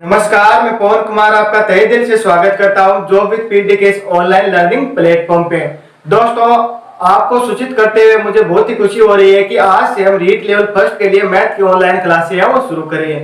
नमस्कार, मैं पवन कुमार आपका तहे दिल से स्वागत करता हूं जॉब विद पीडी के इस ऑनलाइन लर्निंग प्लेटफॉर्म पे। दोस्तों, आपको सूचित करते हुए मुझे बहुत ही खुशी हो रही है कि आज से हम रीट लेवल फर्स्ट के लिए मैथ की ऑनलाइन क्लासें हैं वो शुरू करेंगे।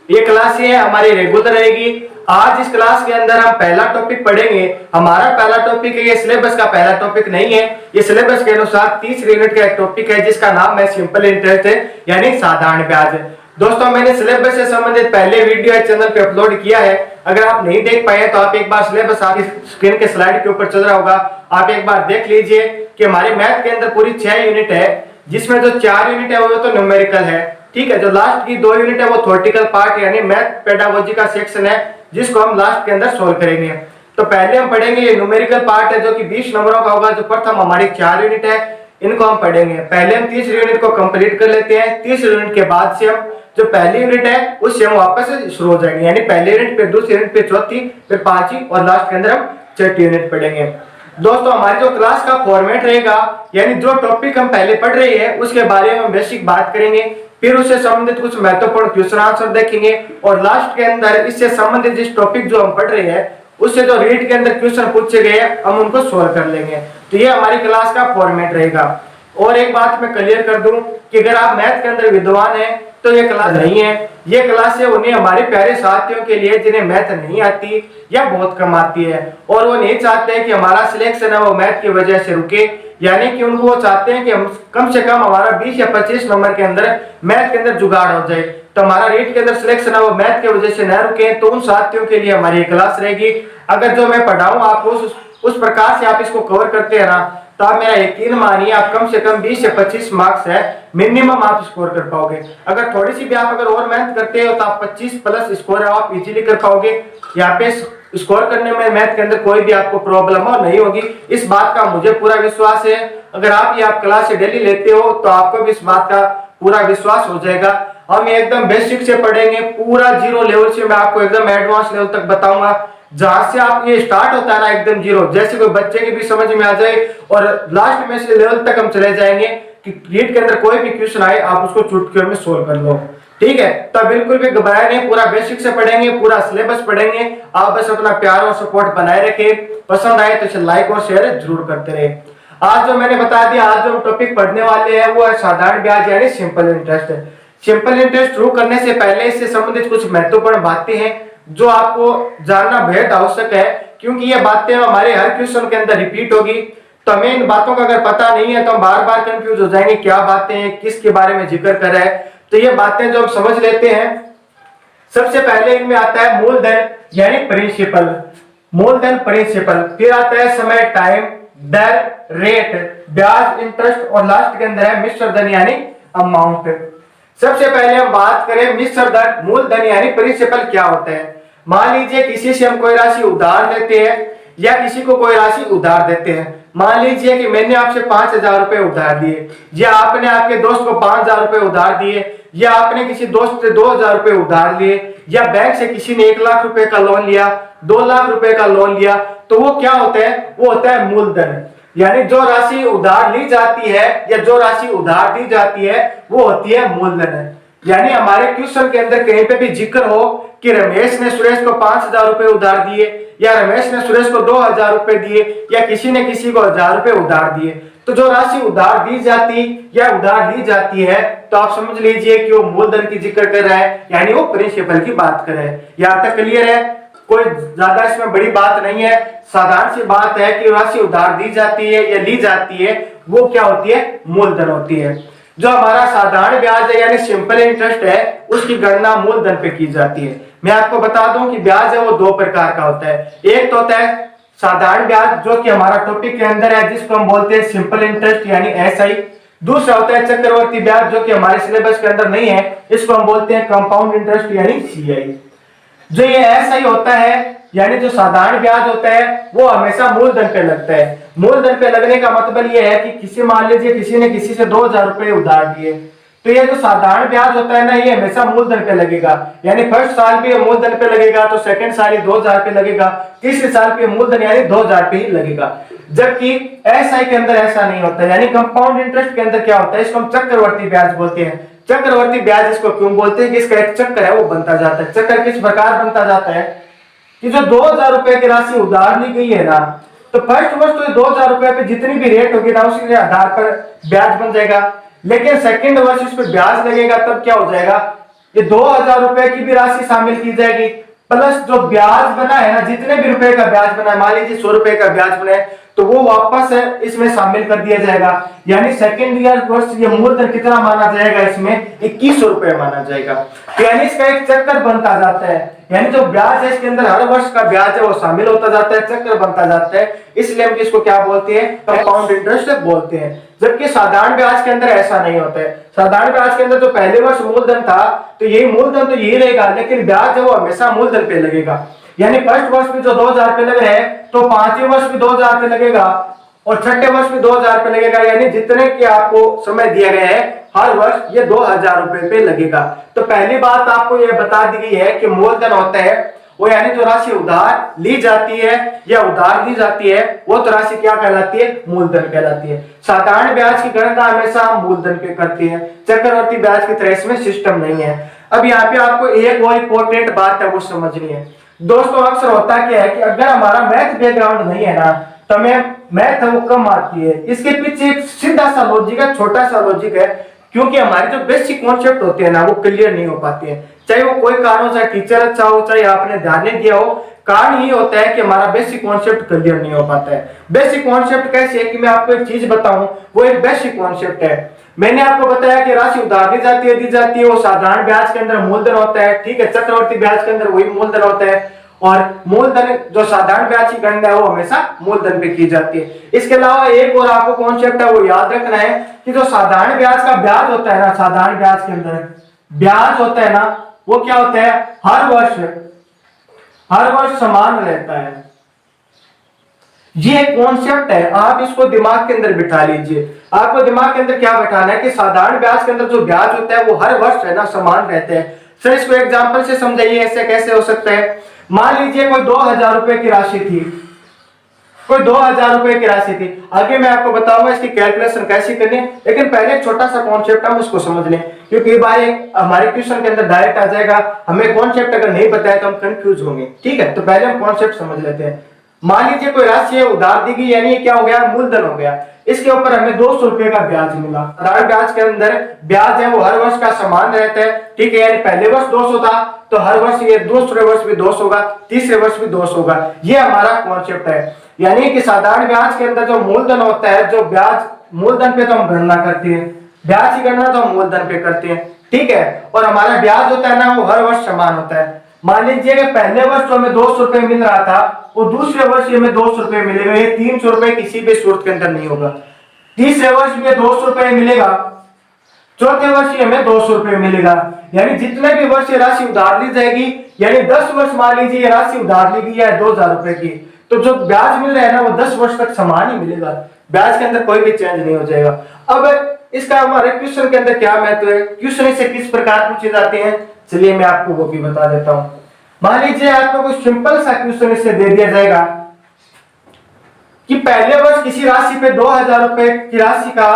ये क्लासें हमारी रेगुलर रहेगी। आज इस क्लास के अंदर हम पहला टॉपिक पढ़ेंगे। हमारा पहला टॉपिक है, ये सिलेबस का पहला टॉपिक नहीं है, ये सिलेबस के अनुसार तीसरे यूनिट का एक टॉपिक है जिसका नाम है सिंपल इंटरेस्ट है यानी साधारण ब्याज। दोस्तों, मैंने सिलेबस से संबंधित पहले वीडियो चैनल पे अपलोड किया है। अगर आप नहीं देख पाए तो आप एक बार सिलेबस आपकी स्क्रीन के स्लाइड के ऊपर चल रहा होगा, आप एक बार देख लीजिए कि हमारे मैथ के अंदर पूरी 6 यूनिट है, जिसमें जो 4 यूनिट है वो तो न्यूमेरिकल है, ठीक है। जो लास्ट की 2 यूनिट है वो थ्योरेटिकल पार्ट यानी मैथ पेडागोजी का सेक्शन है, जिसको हम लास्ट के अंदर सोल्व करेंगे। तो पहले हम पढ़ेंगे ये न्यूमेरिकल पार्ट है जो कि 20 नंबरों का होगा। जो प्रथम हमारी 4 यूनिट है इनको हम पढ़ेंगे। पहले हम तीसरी यूनिट को कंप्लीट कर लेते हैं। तीसरी यूनिट के बाद से हम जो पहली यूनिट है उससे हम वापस शुरू हो जाएंगे, यानी पहली यूनिट फिर दूसरी यूनिट फिर चौथी फिर पांचवी और लास्ट के अंदर हम छठी यूनिट पढ़ेंगे। दोस्तों, हमारी जो क्लास का फॉर्मेट रहेगा, यानी जो टॉपिक हम पहले पढ़ रहे हैं उसके बारे में हम बेसिक बात करेंगे, फिर उससे संबंधित कुछ महत्वपूर्ण क्वेश्चन आंसर देखेंगे और लास्ट के अंदर इससे संबंधित जिस टॉपिक जो हम पढ़ रहे हैं उससे जो रीट के अंदर क्वेश्चन पूछे गए हैं हम उनको सोल्व कर लेंगे। तो ये हमारी क्लास का फॉर्मेट रहेगा। और एक बात मैं क्लियर कर दूं कि अगर आप मैथ के अंदर विद्वान हैं तो ये क्लास नहीं है। ये क्लास है उन्हें हमारे प्यारे साथियों के लिए जिन्हें मैथ नहीं आती या बहुत कम आती है और वो नहीं चाहते हैं कि हमारा सिलेक्शन है वो मैथ की वजह से रुके, यानी कि उनको वो चाहते हैं कि हम कम से कम हमारा 20 या 25 नंबर के अंदर मैथ के अंदर जुगाड़ हो जाए, तो हमारा रीट के अंदर सिलेक्शन है वो मैथ की वजह से न रुके। तो उन साथियों के लिए हमारी क्लास रहेगी। अगर जो मैं पढ़ाऊं आप उस प्रकार से आप इसको कवर करते हैं ना, तो आप मेरा यकीन मानिए आप कम से कम 20 से 25 मार्क्स है मिनिमम आप स्कोर कर पाओगे। अगर थोड़ी सी भी आप अगर और मेहनत करते हो तो आप 25 प्लस स्कोर आप इजीली कर पाओगे। यहाँ पे स्कोर करने में मैथ के अंदर कोई भी आपको प्रॉब्लम हो नहीं होगी, इस बात का मुझे पूरा विश्वास है। अगर आप ये आप क्लास से डेली लेते हो तो आपको भी इस बात का पूरा विश्वास हो जाएगा। हम एकदम बेसिक से पढ़ेंगे, पूरा जीरो लेवल से मैं आपको एकदम एडवांस लेवल तक बताऊंगा। जहां से आप ये स्टार्ट होता है ना एकदम जीरो, जैसे कोई बच्चे की भी समझ में आ जाए और लास्ट में से लेवल तक हम चले जाएंगे कि रीट के अंदर कोई भी क्वेश्चन आए आप उसको चुटकियों में सोल्व कर लो, ठीक है। तो बिल्कुल भी घबराए नहीं, पूरा बेसिक से पढ़ेंगे, पूरा सिलेबस पढ़ेंगे। आप बस अपना प्यार और सपोर्ट बनाए रखें। पसंद आए तो इसे लाइक और शेयर जरूर करते रहे। आज जो मैंने बता दिया, आज जो टॉपिक पढ़ने वाले हैं वो है साधारण ब्याज यानी सिंपल इंटरेस्ट। सिंपल इंटरेस्ट शुरू करने से पहले इससे संबंधित कुछ महत्वपूर्ण बातें हैं जो आपको जानना बेहद आवश्यक है, क्योंकि ये बातें हमारे हर क्वेश्चन के अंदर रिपीट होगी। तो हमें इन बातों का अगर पता नहीं है तो हम बार बार कंफ्यूज हो जाएंगे, क्या बातें हैं, किसके बारे में जिक्र कर रहा है। तो ये बातें जो हम समझ लेते हैं, सबसे पहले इनमें आता है मूलधन यानी प्रिंसिपल, मूलधन प्रिंसिपल, फिर आता है समय टाइम, दर, रेट, ब्याज, इंटरेस्ट और लास्ट के अंदर है मिश्र धन यानी अमाउंट। सबसे पहले हम बात करें मिश्र धन, मूलधन यानी प्रिंसिपल क्या होता है। मान लीजिए किसी से हम कोई राशि उधार लेते हैं या किसी को कोई राशि उधार देते हैं। मान लीजिए कि मैंने आपसे 5,000 रुपए उधार दिए, या आपने आपके दोस्त को 5,000 रुपए उधार दिए, या आपने किसी दोस्त से 2,000 रुपए उधार लिए, या बैंक से किसी ने 1 लाख रुपए का लोन लिया, 2 लाख रुपए का लोन लिया, तो वो क्या होता है, वो होता है मूलधन। यानी जो राशि उधार ली जाती है या जो राशि उधार दी जाती है वो होती है मूलधन। यानी हमारे क्वेश्चन के अंदर कहीं पे भी जिक्र हो कि रमेश ने सुरेश को 5,000 रुपए उधार दिए, या रमेश ने सुरेश को 2,000 रुपए दिए, या किसी ने किसी को 1,000 रुपए उधार दिए, तो जो राशि उधार दी जाती या उधार ली जाती है तो आप समझ लीजिए कि वो मूलधन की जिक्र कर रहा है, यानी वो प्रिंसिपल की बात कर रहा है। यहाँ तक क्लियर है? कोई ज्यादा इसमें बड़ी बात नहीं है, साधारण सी बात है कि राशि उधार दी जाती है या ली जाती है वो क्या होती है, मूलधन होती है। जो हमारा साधारण ब्याज है यानी सिंपल इंटरेस्ट है उसकी गणना मूलधन पे की जाती है। मैं आपको बता दूं कि ब्याज है वो 2 प्रकार का होता है। एक तो होता है साधारण ब्याज जो कि हमारा टॉपिक के अंदर है, जिसको हम बोलते हैं सिंपल इंटरेस्ट यानी एसआई। दूसरा होता है चक्रवर्ती ब्याज जो कि हमारे सिलेबस के अंदर नहीं है, इसको हम बोलते हैं कंपाउंड इंटरेस्ट यानी सीआई। जो ये ऐसा ही होता है, यानी जो साधारण ब्याज होता है वो हमेशा मूलधन पे लगता है। मूलधन पे लगने का मतलब ये है कि किसी मान लीजिए किसी ने किसी से 2,000 रुपए उधार दिए, तो ये जो साधारण ब्याज होता है ना ये हमेशा मूलधन पे लगेगा। यानी फर्स्ट साल भी मूलधन पे लगेगा, तो सेकंड साल ही 2,000 पे लगेगा, तीसरे साल पे मूलधन यानी 2,000 पे ही लगेगा। जबकि एसआई के अंदर ऐसा नहीं होता। यानी कंपाउंड इंटरेस्ट के अंदर क्या होता है, इसको हम चक्रवर्ती ब्याज बोलते हैं। चक्रवर्ती ब्याज इसको क्यों बोलते हैं कि इसका एक चक्र है वो बनता जाता है। चक्र किस प्रकार बनता जाता है कि जो 2000 रुपए की राशि उधार ली गई है ना, तो फर्स्ट वर्ष तो 2000 रुपए पे जितनी भी रेट होगी ना उसी के आधार पर ब्याज बन जाएगा। लेकिन सेकंड वर्ष इस पे ब्याज लगेगा, तब क्या हो जाएगा, ये 2000 रुपए की भी राशि शामिल की जाएगी, प्लस जो ब्याज बना है ना, जितने भी रुपए का ब्याज बना है, मान लीजिए 100 रुपए का ब्याज बना है, तो वो वापस इसमें शामिल कर दिया जाएगा। यानी सेकेंड ईयर वर्ष ये मूलधन कितना माना जाएगा, इसमें 2100 रुपए माना जाएगा। तो यानी इसका एक चक्कर बनता जाता है। यानी जो ब्याज है इसके अंदर हर वर्ष का ब्याज है वो शामिल होता जाता है, चक्र बनता जाता है। इसलिए हम इसको क्या बोलते हैं, कंपाउंड इंटरेस्ट बोलते हैं। जबकि साधारण ब्याज के अंदर ऐसा नहीं होता है। साधारण ब्याज के अंदर जो पहले वर्ष मूलधन था तो यही मूलधन तो यही रहेगा, लेकिन ब्याज है वो हमेशा मूलधन पे लगेगा। यानी फर्स्ट वर्ष में जो 2000 रुपए लग रहे हैं तो पांचवें वर्ष में 2000 रुपए लगेगा और छठे वर्ष में 2000 रुपए लगेगा। यानी जितने के आपको समय दिया गया है हर वर्ष ये 2000 रुपए पे लगेगा। तो पहली बात आपको यह बता दी गई है कि मूलधन होता है वो, यानी जो राशि उधार ली जाती है या उधार दी जाती है वो तो राशि क्या कहलाती है, मूलधन कहलाती है। साधारण ब्याज की गणना हमेशा हम मूलधन पे करते हैं, चक्रवर्ती ब्याज की तरह इसमें सिस्टम नहीं है। अब यहाँ पे आपको एक और इंपॉर्टेंट बात है वो समझनी है दोस्तों। अक्सर होता क्या है कि अगर हमारा मैथ बैकग्राउंड नहीं है ना तो हमें मैथ है वो कम आती है। इसके पीछे एक सीधा सा लॉजिक है, छोटा सा लॉजिक है, क्योंकि हमारे जो बेसिक कॉन्सेप्ट होते हैं ना वो क्लियर नहीं हो पाते हैं। चाहे वो कोई कारण हो, चाहे टीचर अच्छा हो, चाहे आपने ध्यान नहीं दिया हो, कारण ही होता है कि हमारा बेसिक कॉन्सेप्ट क्लियर नहीं हो पाता है। बेसिक कॉन्सेप्ट कैसे है कि मैं आपको एक चीज बताऊं, वो एक बेसिक कॉन्सेप्ट है। मैंने आपको बताया कि राशि उधार दी जाती है वो साधारण ब्याज के अंदर मूलधन होता है, ठीक है। चक्रवर्ती ब्याज के अंदर वही मूलधन होता है और मूलधन जो साधारण ब्याज की गणना है वो हमेशा मूलधन पे की जाती है। इसके अलावा एक और आपको कॉन्सेप्ट है वो याद रखना है कि जो साधारण ब्याज का ब्याज होता है ना, साधारण ब्याज के अंदर ब्याज होता है ना वो क्या होता है, हर वर्ष समान रहता है। ये कॉन्सेप्ट है, आप इसको दिमाग के अंदर बिठा लीजिए। आपको दिमाग के अंदर क्या बिठाना है कि साधारण ब्याज के अंदर जो ब्याज होता है वो हर वर्ष है ना समान रहते हैं। सर इसको एग्जांपल से समझाइए, ऐसे कैसे हो सकता है। मान लीजिए कोई 2000 रुपए की राशि थी, कोई 2000 रुपए की राशि थी। आगे मैं आपको बताऊंगा इसकी कैलकुलेशन कैसे करनी है, लेकिन पहले एक छोटा सा कॉन्सेप्ट हम उसको समझ लें, क्योंकि ये बार हमारे क्वेश्चन के अंदर डायरेक्ट आ जाएगा। हमें कॉन्सेप्ट अगर नहीं बताया तो हम कंफ्यूज होंगे, ठीक है। तो पहले हम कॉन्सेप्ट समझ लेते हैं। मान लीजिए कोई राशि है उधार दी गई, यानी क्या हो गया, मूलधन हो गया। इसके ऊपर हमें 200 रुपए का ब्याज मिला। साधारण ब्याज के अंदर ब्याज है वो हर वर्ष का समान रहता है, ठीक है। यानी पहले वर्ष 200 था तो हर वर्ष ये दूसरे वर्ष भी 200 होगा, तीसरे वर्ष भी 200 होगा। ये हमारा कॉन्सेप्ट है। यानी कि साधारण ब्याज के अंदर जो मूलधन होता है, जो ब्याज मूलधन पे तो हम गणना करते हैं, ब्याज की गणना तो हम मूलधन पे करते हैं, ठीक है। और हमारा ब्याज होता है ना वो हर वर्ष समान होता है। मान लीजिए कि पहले वर्ष तो हमें 200 रुपए मिल रहा था, वो दूसरे वर्ष हमें 200 रुपए मिलेगा। ये 300 रुपए किसी भी सूरत के अंदर नहीं होगा। तीसरे वर्ष में 200 रुपए मिलेगा, चौथे वर्ष हमें 200 रुपए मिलेगा। यानी जितने भी वर्ष ये राशि उधार ली जाएगी, यानी 10 वर्ष मान लीजिए ये राशि उधार ली गई है 2000 रुपए की, तो जो ब्याज मिल रहा है ना वो 10 वर्ष तक समान ही मिलेगा। ब्याज के अंदर कोई भी चेंज नहीं हो जाएगा। अब इसका हमारे क्वेश्चन के अंदर क्या महत्व है, क्वेश्चन से किस प्रकार पूछे जाते हैं, चलिए मैं आपको वो भी बता देता हूं। मान लीजिए आपको कोई सिंपल सा क्वेश्चन इससे दे दिया जाएगा कि पहले वर्ष किसी राशि पे 2000 रुपए की राशि का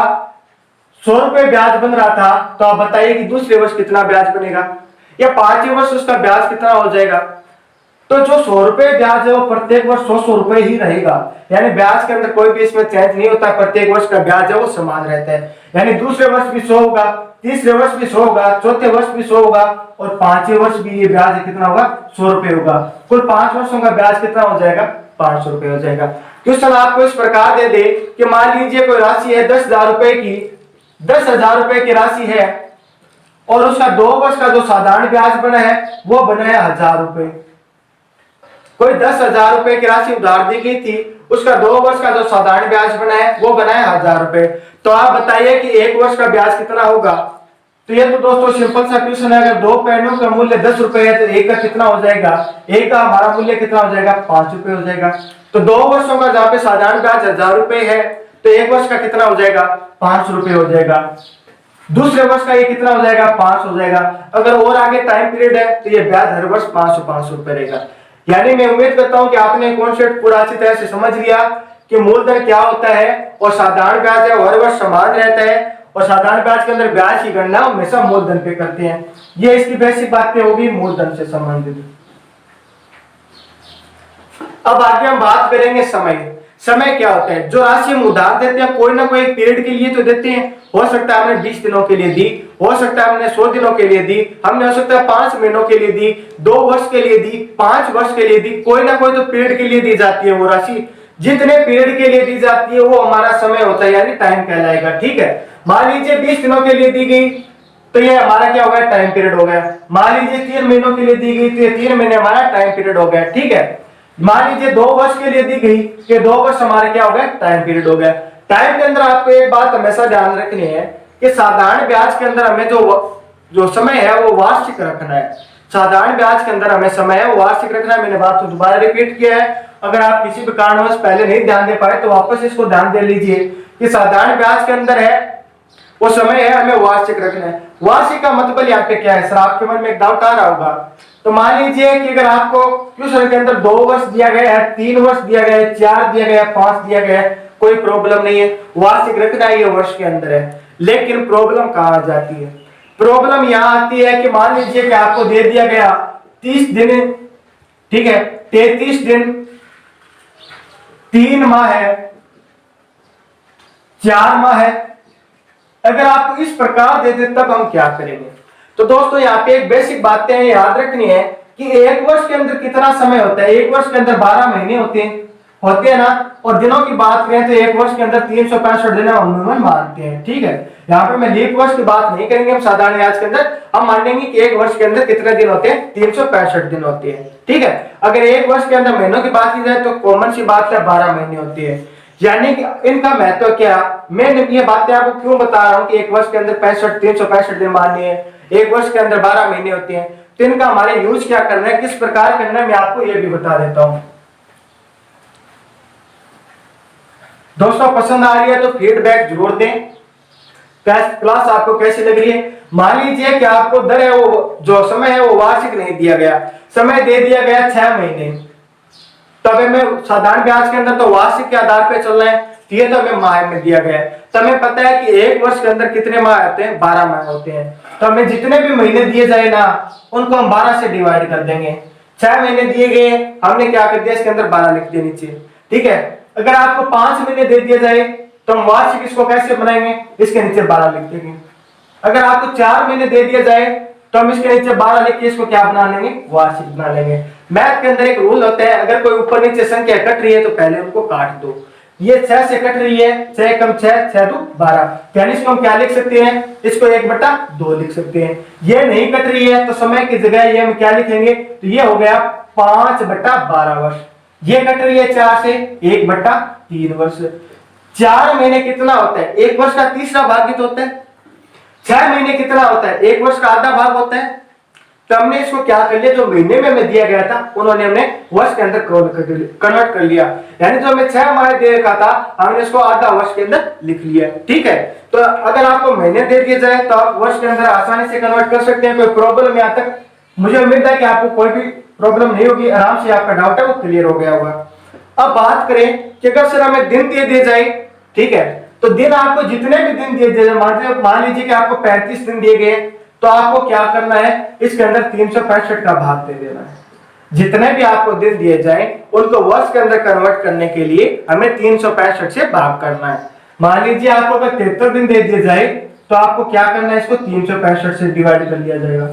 100 रुपए ब्याज बन रहा था, तो आप बताइए कि दूसरे वर्ष कितना ब्याज बनेगा, या पांचवें वर्ष उसका ब्याज कितना हो जाएगा। तो जो 100 रुपए ब्याज है वो प्रत्येक वर्ष 100 रुपए ही रहेगा। यानी ब्याज के अंदर कोई भी इसमें चेंज नहीं होता, प्रत्येक वर्ष का ब्याज है वो समान रहता है। यानी दूसरे वर्ष भी 100 होगा, तीसरे वर्ष भी 100 होगा, चौथे वर्ष भी 100 होगा और पांचवें वर्ष भी ये ब्याज कितना होगा, 100 रुपए होगा। कुल 5 वर्षों का ब्याज कितना हो जाएगा, 500 रुपए हो जाएगा। क्वेश्चन आपको इस प्रकार दे दे कि मान लीजिए कोई राशि है 10,000 रुपए की, 10,000 रुपए की राशि है और उसका 2 वर्ष का जो साधारण ब्याज बना है वो बना है 1000 रुपए। कोई 10,000 रुपए की राशि उधार दी गई थी, उसका 2 वर्ष का जो साधारण ब्याज बना है वो बना है 1000 रुपए। तो आप बताइए कि 1 वर्ष का ब्याज कितना होगा। तो ये तो दोस्तों सिंपल सा क्वेश्चन है। अगर 2 पेनों का मूल्य 10 रुपए है तो एक का कितना हो जाएगा, एक का हमारा मूल्य कितना हो जाएगा, 5 रुपए हो जाएगा। तो 2 वर्षों का जहाँ पे साधारण ब्याज 1000 रुपए है तो 1 वर्ष का कितना हो जाएगा, 500 रुपए हो जाएगा। दूसरे वर्ष का ये कितना हो जाएगा, 500 हो जाएगा। अगर और आगे टाइम पीरियड है तो ये ब्याज हर वर्ष 500 रुपए रहेगा। यानी मैं उम्मीद करता हूं कि आपने कॉन्सेप्ट पूरा अच्छी तरह से समझ लिया कि मूलधन क्या होता है और साधारण ब्याज है वो हर वर्ष समान रहता है, और साधारण ब्याज के अंदर ब्याज की गणना हमेशा मूलधन पे करते हैं। ये इसकी बेसिक बातें होगी मूलधन से संबंधित। अब आगे हम बात करेंगे समय। समय क्या होता है? जो राशि हम उधार देते हैं कोई ना कोई पीरियड के लिए तो देते हैं। हो सकता है हमने 20 दिनों के लिए दी, हो सकता है हमने 100 दिनों के लिए दी, हमने हो सकता है 5 महीनों के लिए दी, 2 वर्ष के लिए दी, 5 वर्ष के लिए दी, कोई ना कोई तो पीरियड के लिए दी जाती है। वो राशि जितने पीरियड के लिए दी जाती है वो हमारा समय होता है, यानी टाइम कहलाएगा। ठीक है, मान लीजिए 20 दिनों के लिए दी गई तो ये हमारा क्या हो गया? टाइम पीरियड हो गया। मान लीजिए 3 महीनों के लिए दी गई तो ये 3 महीने हमारा टाइम पीरियड हो गया। ठीक है, मान लीजिए 2 वर्ष के लिए दी गई कि 2 वर्ष हमारे क्या हो गया? टाइम पीरियड हो गया। टाइम के अंदर आपको एक बात हमेशा ध्यान रखनी है कि साधारण ब्याज के अंदर हमें जो समय है वो वार्षिक रखना है। साधारण ब्याज के अंदर हमें समय है वो वार्षिक रखना है। मैंने बात को दोबारा रिपीट किया है, अगर आप किसी भी कारणवश पहले नहीं ध्यान दे पाए तो वापस इसको ध्यान दे लीजिए कि साधारण ब्याज के अंदर है वो समय है हमें वार्षिक रखना है। वार्षिक का मतलब यहाँ पे क्या है? सर आपके मन में एक डाउट आ रहा होगा। तो मान लीजिए कि अगर आपको क्वेश्चन के अंदर 2 वर्ष दिया गया है, 3 वर्ष दिया गया है, 4 दिया गया है, 5 दिया गया है, कोई प्रॉब्लम नहीं है, वार्षिक रखना है, ये वर्ष के अंदर है। लेकिन प्रॉब्लम कहाँ आ जाती है? प्रॉब्लम यहाँ आती है कि मान लीजिए कि आपको दे दिया गया 30 दिन, ठीक है, 33 दिन, 3 माह है, 4 माह है। अगर आपको इस प्रकार दे दे तब हम क्या करेंगे? तो दोस्तों यहाँ पे एक बेसिक बातें याद रखनी है कि एक वर्ष के अंदर कितना समय होता है? एक वर्ष के अंदर 12 महीने होते हैं ना। और दिनों की बात करें तो एक वर्ष के अंदर 365 दिन हम अमूमन मानते हैं। ठीक है, यहाँ पे मैं लीप वर्ष की बात नहीं करेंगे, हम साधारण ब्याज के अंदर हम मानेंगे कि एक वर्ष के अंदर कितने दिन होते हैं? 365 दिन होते हैं। ठीक है, अगर एक वर्ष के अंदर महीनों की बात की जाए तो कॉमन सी बात है 12 महीने होती है। यानी कि इनका महत्व क्या? मैं ये बातें आपको क्यों बता रहा हूं कि एक वर्ष के अंदर 365 दिन माननी है, एक वर्ष के अंदर 12 महीने होते हैं, तो इनका हमारे यूज क्या करना है, किस प्रकार करना है, मैं आपको यह भी बता देता हूं। दोस्तों पसंद आ रही है तो फीडबैक जरूर दें। क्लास आपको कैसी लग रही है? मान लीजिए कि आपको दर है वो जो समय है वो वार्षिक नहीं दिया गया, समय दे दिया गया 6 महीने, तब हमें साधारण ब्याज के अंदर तो वार्षिक के आधार पर चलना है, ये तो हमें माह में दिया गया है। तो हमें पता है कि एक वर्ष के अंदर कितने माह होते हैं? 12 माह होते हैं। तो हमें जितने भी महीने दिए जाए ना उनको हम 12 से डिवाइड कर देंगे। 6 महीने दिए गए, हमने क्या कर दिया इसके अंदर 12 लिख दिया नीचे। ठीक है, अगर आपको 5 महीने दे दिए जाए तो हम वार्षिक इसको कैसे बनाएंगे? इसके नीचे 12 लिख देंगे। अगर आपको 4 महीने दे दिया जाए तो हम इसके नीचे 12 लिख के इसको क्या बना लेंगे? वार्षिक बना लेंगे। मैथ के अंदर एक रूल होता है, अगर कोई ऊपर नीचे संख्या कट रही है तो पहले उनको काट दो। ये 6 से कट रही है, 6 कम 6, 6 2 12, यानी इसको हम क्या लिख सकते हैं? इसको 1/2 लिख सकते हैं। ये नहीं कट रही है तो समय की जगह ये हम क्या लिखेंगे? तो ये हो गया 5/12 वर्ष। ये कट रही है 4 से, 1/3 वर्ष। 4 महीने कितना होता है? एक वर्ष का तीसरा भाग ही तो होता है। 6 महीने कितना होता है? एक वर्ष का आधा भाग होता है। तो हमने इसको क्या कर लिया, जो महीने में हमें दिया गया था उन्होंने हमने वर्ष के अंदर कन्वर्ट कर लिया, यानी जो हमें 6 माह दे रखा था हमने इसको आधा वर्ष के अंदर लिख लिया। ठीक है, तो अगर आपको महीने दे दिए जाए तो आप वर्ष के अंदर आसानी से कन्वर्ट कर सकते हैं। कोई प्रॉब्लम यहाँ तक मुझे उम्मीद है कि आपको कोई भी प्रॉब्लम नहीं होगी, आराम से आपका डाउट है वो क्लियर हो गया होगा। अब बात करें कि अगर सर हमें दिन दे दिए जाए, ठीक है, तो दिन आपको जितने भी दिन दिए जाए, मान लीजिए कि आपको 35 दिन दिए गए तो आपको क्या करना है? इसके अंदर 365 का भाग दे देना है। जितने भी आपको दिन दिए जाए उनको वर्ष के अंदर कन्वर्ट करने के लिए हमें 365 से भाग करना है। मान लीजिए आपको अगर 73 दिन दे दिए जाए तो आपको क्या करना है? इसको 365 से डिवाइड कर लिया जाएगा।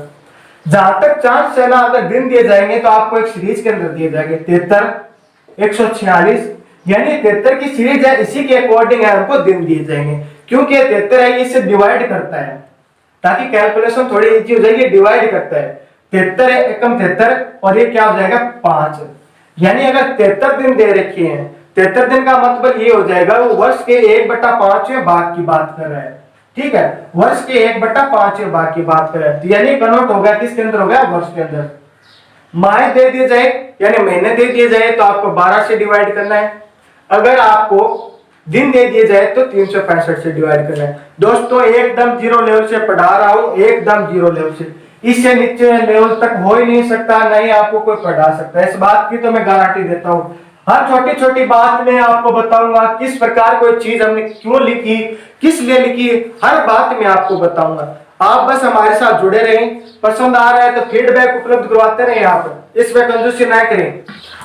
जहां तक चांस है ना, अगर दिन दिए जाएंगे तो आपको एक सीरीज के अंदर दिए जाएंगे 73, 146, यानी 73 की सीरीज है, इसी के अकॉर्डिंग है हमको दिन दिए जाएंगे। क्योंकि 73 है इसे डिवाइड करता है ताकि कैलकुलेशन थोड़ी इजी हो जाएगी। डिवाइड करता है 73 है, एकम 73, और ये क्या हो जाएगा? 5। यानी अगर 73 दिन दे रखे हैं, 73 दिन का मतलब ये हो जाएगा वो वर्ष के 1/5 भाग की बात कर रहा है। ठीक है, वर्ष के 1/5 भाग की बात कर रहा है, तो यानी कन्वर्ट हो गया किसके अंदर? हो गया वर्ष के अंदर। माह दे दिए जाए यानी महीने दे दिए जाए तो आपको 12 से डिवाइड करना है। अगर आपको दिन दे दिए जाए तो 365 से डिवाइड करना है। दोस्तों एकदम जीरो लेवल से पढ़ा रहा हूं, एकदम जीरो लेवल से, इससे नीचे लेवल तक हो ही नहीं सकता, नहीं आपको कोई पढ़ा सकता है, इस बात की तो मैं गारंटी देता हूं। हर छोटी छोटी बात में आपको बताऊंगा किस प्रकार कोई चीज हमने क्यों लिखी, किस लिए लिखी, हर बात में आपको बताऊंगा। आप बस हमारे साथ जुड़े रहें। पसंद आ रहा है तो फीडबैक उपलब्ध करवाते रहे, आप इसमें कंजूसी ना करें।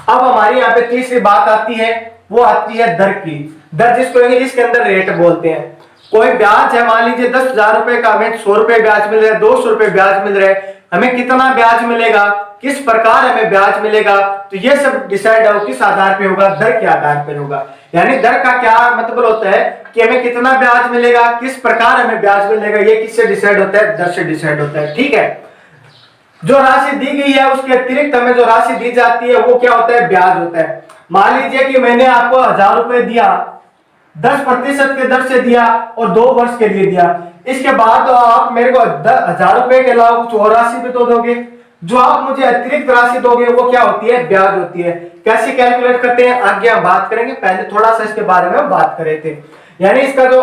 अब हमारी यहाँ पे तीसरी बात आती है, वो आती है दर की। दर जिसको इंग्लिश के अंदर रेट बोलते हैं। कोई ब्याज है, मान लीजिए 10,000 रुपए का हमें 100 रुपए ब्याज मिल रहा है, 200 रुपए ब्याज मिल रहा है, हमें कितना ब्याज मिलेगा, किस प्रकार हमें ब्याज मिलेगा, तो ये सब डिसाइड हो किस आधार पे होगा, दर के आधार पर होगा। यानी दर का क्या मतलब होता है कि हमें कितना ब्याज मिलेगा, किस प्रकार हमें ब्याज मिलेगा, ये किससे डिसाइड होता है, दर से डिसाइड होता है। ठीक है, जो राशि दी गई है उसके अतिरिक्त हमें जो राशि दी जाती है वो क्या होता है, ब्याज होता है। मान लीजिए कि मैंने आपको 1,000 रुपए दिया, 10% के दर से दिया और 2 वर्ष के लिए दिया। इसके बाद तो आप मेरे को 1,000 रुपए के अलावा कुछ और राशि भी तो दोगे। जो आप मुझे अतिरिक्त राशि दोगे वो क्या होती है, ब्याज होती है। कैसे कैलकुलेट करते हैं आगे हम बात करेंगे, पहले थोड़ा सा इसके बारे में हम बात कर रहे थे। यानी इसका जो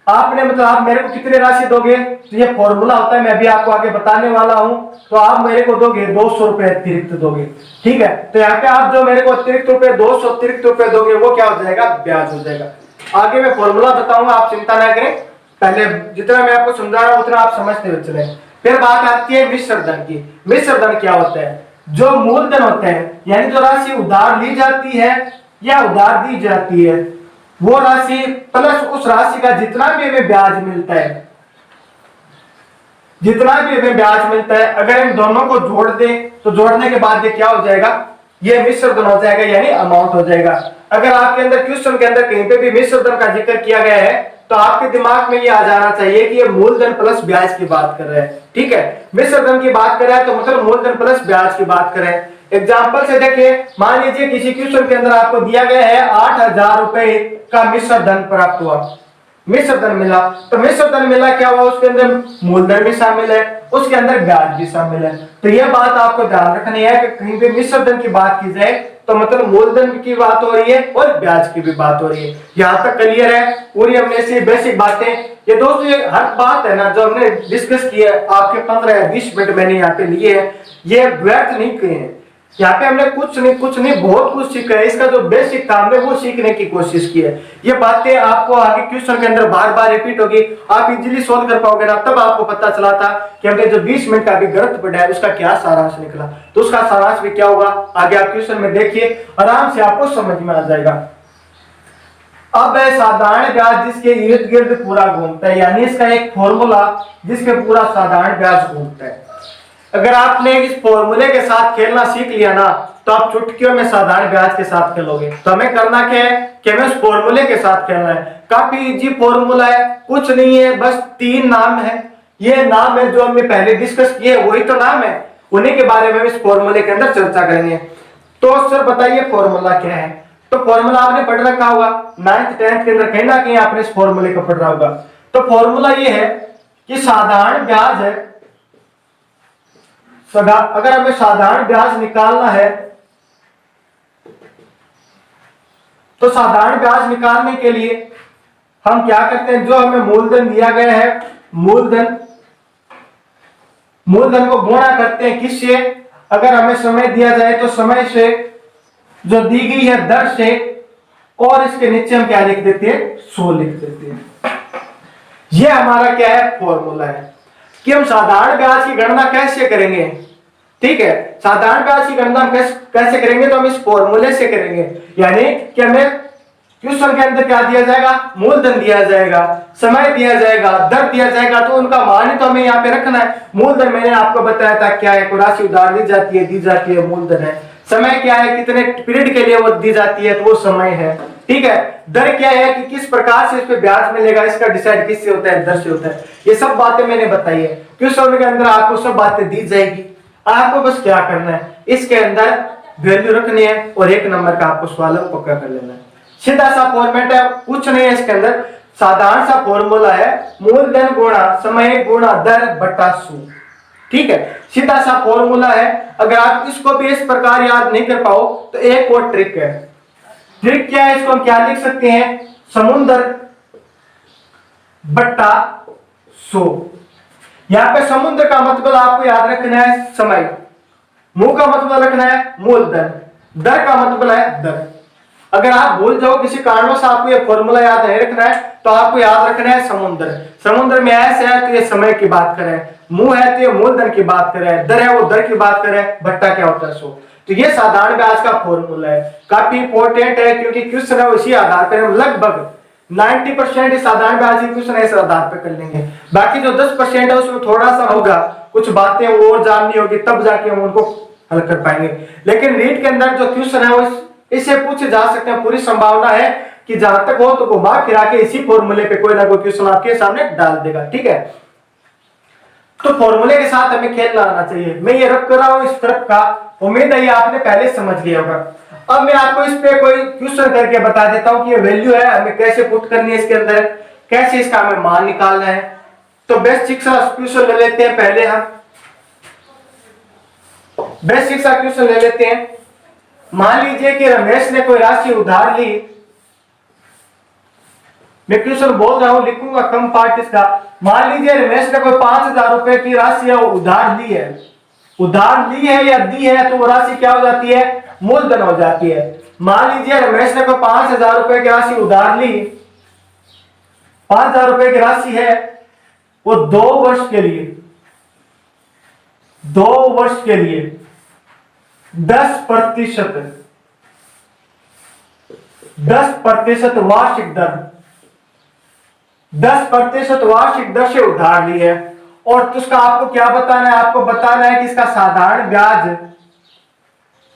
आपने मतलब आप मेरे को कितनी राशि दोगे, तो ये फॉर्मूला होता है, मैं भी आपको आगे बताने वाला हूं। तो आप मेरे को दोगे 200 रुपए अतिरिक्त दोगे। ठीक है, तो यहाँ पे आप जो मेरे को अतिरिक्त रुपए 200 अतिरिक्त रुपए दोगे वो क्या हो जाएगा, ब्याज हो जाएगा। आगे मैं फॉर्मूला बताऊंगा, आप चिंता ना करें, पहले जितना मैं आपको समझा रहा हूं उतना आप समझते हुए चले। फिर बात आती है मिश्र धन की। मिश्र धन क्या होता है, जो मूलधन होते हैं यानी जो राशि उधार ली जाती है या उधार दी जाती है वो राशि प्लस उस राशि का जितना भी हमें ब्याज मिलता है, जितना भी हमें ब्याज मिलता है, अगर हम दोनों को जोड़ दें तो जोड़ने के बाद ये क्या हो जाएगा, ये मिश्र धन हो जाएगा, यानी अमाउंट हो जाएगा। अगर आपके अंदर क्वेश्चन के अंदर कहीं पे भी मिश्र धन का जिक्र किया गया है तो आपके दिमाग में ये आ जाना चाहिए कि ये मूलधन प्लस ब्याज की बात कर रहे हैं। ठीक है, मिश्र धन की बात कर रहा है तो मतलब मूलधन प्लस ब्याज की बात कर रहे हैं। एग्जाम्पल से देखिए, मान लीजिए किसी क्वेश्चन के अंदर आपको दिया गया है 8,000 रुपए का मिश्र धन प्राप्त हुआ, मिश्र धन मिला। तो मिश्र धन मिला क्या हुआ, उसके अंदर मूलधन भी शामिल है, उसके अंदर ब्याज भी शामिल है। तो यह बात आपको ध्यान रखनी है कि कहीं भी मिश्र धन की बात की जाए तो मतलब मूलधन की बात हो रही है और ब्याज की भी बात हो रही है। यहां तक क्लियर है, पूरी हमने से बेसिक बातें। ये दोस्तों ये हर बात है ना जो हमने डिस्कस की है, आपके 15 या 20 मिनट मैंने यहाँ पे लिए हैं, ये व्यर्थ नहीं किए हैं। यहाँ पे हमने कुछ नहीं बहुत कुछ सीखा है। इसका जो बेसिक काम है वो सीखने की कोशिश की है। ये बातें आपको आगे क्वेश्चन के अंदर बार बार रिपीट होगी, आप इजीली सोल्व कर पाओगे ना। तब आपको पता चला था कि हमने जो 20 मिनट का अभी गलत पढ़ा है उसका क्या सारांश निकला, तो उसका सारांश भी क्या होगा आगे आप क्वेश्चन में देखिए, आराम से आपको समझ में आ जाएगा। अब है साधारण ब्याज जिसके इर्द गिर्द पूरा घूमता है, यानी इसका एक फॉर्मूला जिसके पूरा साधारण ब्याज घूमता है। अगर आपने इस फॉर्मूले के साथ खेलना सीख लिया ना तो आप चुटकियों में साधारण ब्याज के साथ खेलोगे। तो हमें करना क्या है कि हमें उस फॉर्मूले के साथ खेलना है। काफी इजी फॉर्मूला है, कुछ नहीं है, बस 3 नाम है। ये नाम है जो हमने पहले डिस्कस किए, वही तो नाम है, उन्हीं के बारे में इस फॉर्मूले के अंदर चर्चा करेंगे। तो सर बताइए फॉर्मूला क्या है। तो फॉर्मूला आपने पढ़ रखा होगा 9th 10th के अंदर, कहीं ना कहीं आपने इस फॉर्मूले को पढ़ रहा होगा। तो फॉर्मूला ये है कि साधारण ब्याज है, अगर हमें साधारण ब्याज निकालना है तो साधारण ब्याज निकालने के लिए हम क्या करते हैं, जो हमें मूलधन दिया गया है मूलधन को गुणा करते हैं किससे, अगर हमें समय दिया जाए तो समय से, जो दी गई है दर से, और इसके नीचे हम क्या लिख देते हैं, 100 लिख देते हैं। यह हमारा क्या है, फॉर्मूला है कि हम साधारण ब्याज की गणना कैसे करेंगे। ठीक है, साधारण ब्याज की गणना हम कैसे करेंगे, तो हम इस फॉर्मूले से करेंगे। यानी कि हमें क्वेश्चन के अंदर क्या दिया जाएगा, मूलधन दिया जाएगा, समय दिया जाएगा, दर दिया जाएगा, तो उनका मान तो हमें यहाँ पे रखना है। मूलधन मैंने आपको बताया था क्या है, कोई राशि उधार दी जाती है मूलधन है। समय क्या है, कितने पीरियड के लिए वो दी जाती है, तो वो समय है। ठीक है, दर क्या है कि किस प्रकार से इस पे ब्याज मिलेगा, इसका डिसाइड किससे होता है, दर से होता है। ये सब बातें मैंने बताई है, क्वेश्चन के अंदर आपको सब बातें दी जाएगी। आपको बस क्या करना है, इसके अंदर वैल्यू रखनी है और 1 नंबर का आपको सवाल पक्का कर लेना है। सीधा सा फॉर्मेट है, कुछ नहीं है इसके अंदर, साधारण सा फॉर्मूला है, मूलधन गुणा समय गुणा दर बटा 100। ठीक है, सीधा सा फॉर्मूला है। अगर आप इसको भी इस प्रकार याद नहीं कर पाओ तो एक और ट्रिक है। ट्रिक क्या है, इसको हम क्या लिख सकते हैं, समुद्र बट्टा 100। यहां पे समुद्र का मतलब आपको याद रखना है समय, मुंह का मतलब रखना है मूलधन, दर का मतलब है दर। अगर आप भूल जाओ किसी कारणवश आपको ये फॉर्मूला याद नहीं रखना है, तो आपको याद रखना है समुद्र। समुद्र में ऐसे है तो ये समय की बात करें, मुंह है तो ये मूलधन की बात करें, दर है वो दर की बात करें, भट्टा क्या होता है 100। तो ये साधारण ब्याज का फॉर्मूला है, काफी इंपॉर्टेंट है, क्योंकि क्वेश्चन है उसी आधार पर हम लगभग 90% साधारण ब्याज की क्वेश्चन इस आधार पर कर लेंगे। बाकी जो 10% है उसमें थोड़ा सा होगा, कुछ बातें और जाननी होगी, तब जाके हम उनको हल कर पाएंगे। लेकिन रीट के अंदर जो क्वेश्चन है वो इससे पूछे जा सकते हैं, पूरी संभावना है कि जहां तक हो तो घुमा फिरा के इसी फॉर्मूले पे कोई ना कोई क्वेश्चन आपके सामने डाल देगा। ठीक है, तो फॉर्मूले के साथ हमें खेलना आना चाहिए। मैं ये रख कर रहा हूं इस तरफ का, उम्मीद है ये आपने पहले समझ लिया होगा। अब मैं आपको इस पे कोई क्वेश्चन करके बता देता हूं कि ये वैल्यू है, हमें कैसे पुट करनी है इसके अंदर, कैसे इसका हमें मान निकालना है। तो बेसिक सा क्वेश्चन ले लेते हैं, पहले हम बेसिक सा क्वेश्चन ले लेते हैं। मान लीजिए कि रमेश ने कोई राशि उधार ली, मैं क्वेश्चन बोल रहा हूं, लिखूंगा कम पार्ट इसका। मान लीजिए रमेश ने कोई 5,000 रुपए की राशि उधार ली है, उधार ली है या दी है, तो वो राशि क्या हो जाती है, मूलधन हो जाती है। मान लीजिए रमेश ने कोई 5,000 रुपए की राशि उधार ली, 5,000 रुपए की राशि है, वो 2 वर्ष के लिए 10% वार्षिक दर 10% वार्षिक दर से उधार ली है। और तो उसका आपको क्या बताना है, आपको बताना है कि इसका साधारण ब्याज,